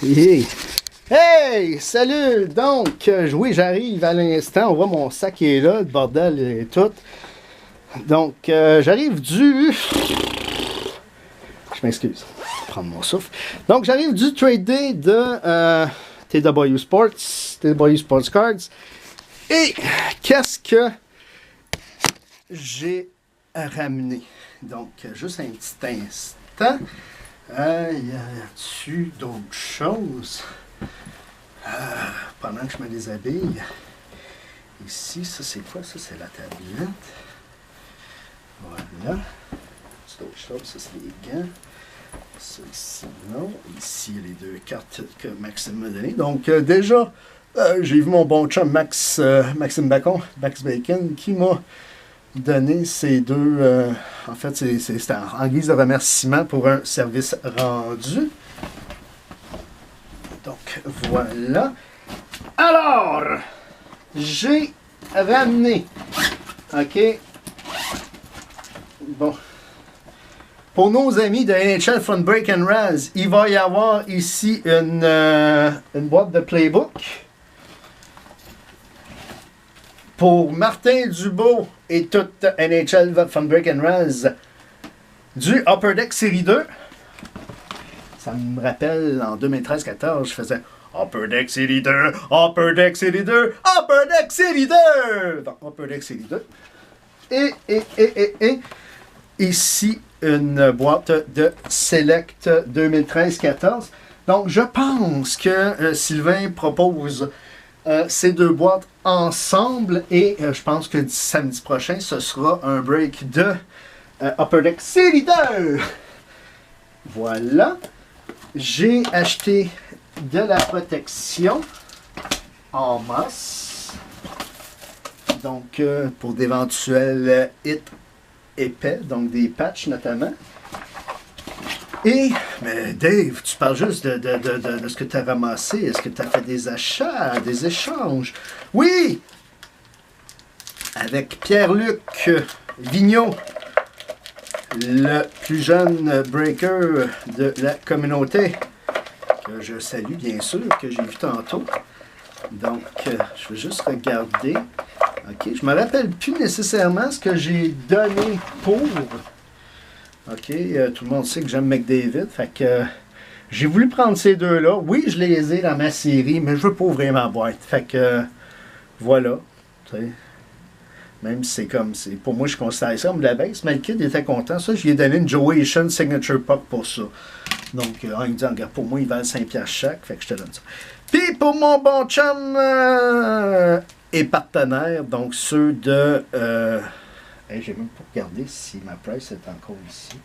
Yeah. Hey! Salut! Donc, oui, j'arrive à l'instant. On voit mon sac qui est là, le bordel et tout. Donc, j'arrive du... Je m'excuse. Je vais prendre mon souffle. Donc, j'arrive du trade day de TW Sports Cards. Et qu'est-ce que j'ai ramené? Donc, juste un petit instant. Y a-tu d'autres choses? Pendant que je me déshabille. Ici, ça c'est quoi? Ça c'est la tablette. Voilà. C'est d'autres choses. Ça c'est les gants. Ça ici, non. Ici, il y a les deux cartes que Maxime m'a données. Donc, déjà, j'ai vu mon bon chum Maxime Bacon, Max Bacon, qui m'a donné ces deux. En fait, c'est en guise de remerciement pour un service rendu. Donc, voilà. Alors, j'ai ramené. OK. Bon. Pour nos amis de NHL Fun Break and Raz, il va y avoir ici une boîte de playbook. Pour Martin Dubois et toute NHL Fun Break and Raz, du Upper Deck Série 2. Ça me rappelle, en 2013-14, je faisais Upper Deck Série 2, Upper Deck Série 2, Upper Deck Série 2. Donc, Upper Deck Série 2. Et ici, une boîte de Select 2013-14. Donc, je pense que Sylvain propose ces deux boîtes ensemble et je pense que samedi prochain, ce sera un break de Upper Deck Série 2. Voilà. J'ai acheté de la protection en masse. Donc, pour d'éventuels hits épais, donc des patchs notamment. Et, mais Dave, tu parles juste de ce que tu as ramassé. Est-ce que tu as fait des achats, des échanges? Oui! Avec Pierre-Luc Vigneault, le plus jeune breaker de la communauté, que je salue bien sûr, que j'ai vu tantôt. Donc, je vais juste regarder. OK, je me rappelle plus nécessairement ce que j'ai donné pour. OK, tout le monde sait que j'aime McDavid, fait que j'ai voulu prendre ces deux-là. Oui, je les ai dans ma série, mais je veux pas ouvrir ma boîte. Fait que, voilà, tu sais. Même si c'est comme, pour moi, je considère ça comme de la baisse, mais le kid était content. Ça, je lui ai donné une Joey Asian Signature Puck pour ça. Donc, il me dit, regarde, pour moi, ils valent 5$ chaque, fait que je te donne ça. Puis, pour mon bon chum et partenaire, donc ceux de... j'ai même pas regardé si ma price est encore ici.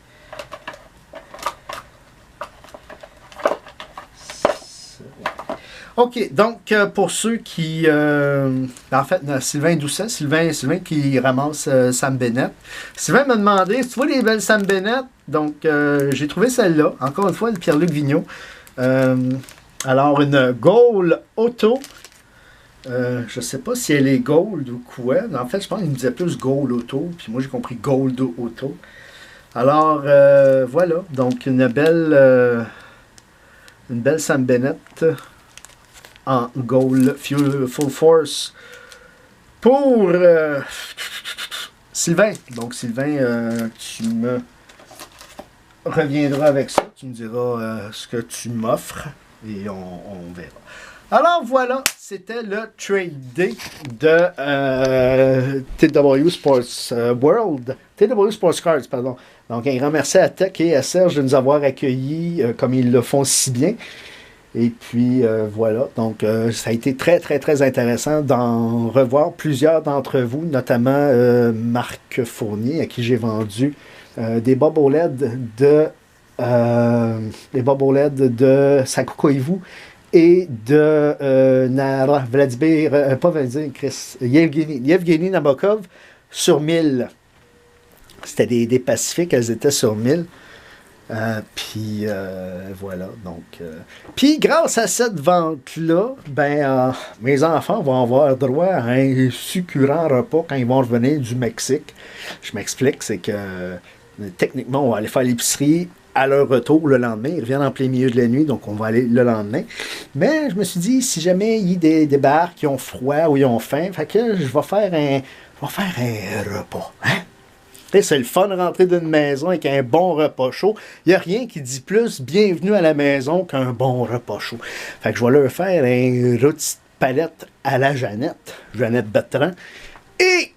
OK, donc pour ceux qui... en fait, Sylvain Doucet, Sylvain qui ramasse Sam Bennett. Sylvain m'a demandé, tu vois les belles Sam Bennett? Donc, j'ai trouvé celle-là. Encore une fois, le Pierre-Luc Vigneault. Alors, une Gold Auto. Je ne sais pas si elle est Gold ou quoi. En fait, je pense qu'il me disait plus Gold Auto. Puis moi, j'ai compris Gold Auto. Alors, voilà. Donc, une belle Sam Bennett en Gold Full Force pour Sylvain. Donc, Sylvain, tu me reviendras avec ça. Tu me diras ce que tu m'offres et on verra. Alors voilà, c'était le trade day de TW Sports World, TW Sports Cards, pardon. Donc un grand merci à Tech et à Serge de nous avoir accueillis comme ils le font si bien. Et puis voilà, donc ça a été très très très intéressant d'en revoir plusieurs d'entre vous, notamment Marc Fournier à qui j'ai vendu des bobbleheads de Sakukoivu et de Yevgeny Nabokov sur 1000. C'était des Pacifiques, elles étaient sur 1000. Puis voilà, donc... Puis grâce à cette vente-là, mes enfants vont avoir droit à un succulent repas quand ils vont revenir du Mexique. Je m'explique, c'est que techniquement, on va aller faire l'épicerie à leur retour le lendemain. Ils reviennent en plein milieu de la nuit, donc on va aller le lendemain. Mais je me suis dit, si jamais il y a des bars qui ont froid ou ils ont faim, fait que je vais faire un repas. Hein? Et c'est le fun de rentrer d'une maison avec un bon repas chaud. Il n'y a rien qui dit plus bienvenue à la maison qu'un bon repas chaud. Fait que je vais leur faire un rôti de palette à la Jeannette Bertrand, et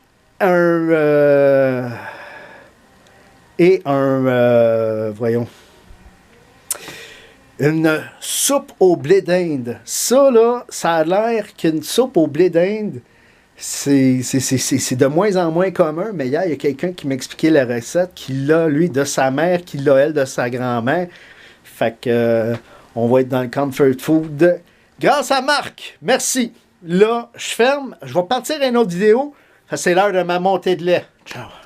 voyons, une soupe au blé d'Inde. Ça, là, ça a l'air qu'une soupe au blé d'Inde, c'est de moins en moins commun, mais hier, il y a quelqu'un qui m'expliquait la recette, qui l'a, lui, de sa mère, qui l'a, elle, de sa grand-mère. Fait que, on va être dans le comfort food. Grâce à Marc, merci. Là, je ferme, je vais partir à une autre vidéo. C'est l'heure de ma montée de lait. Ciao.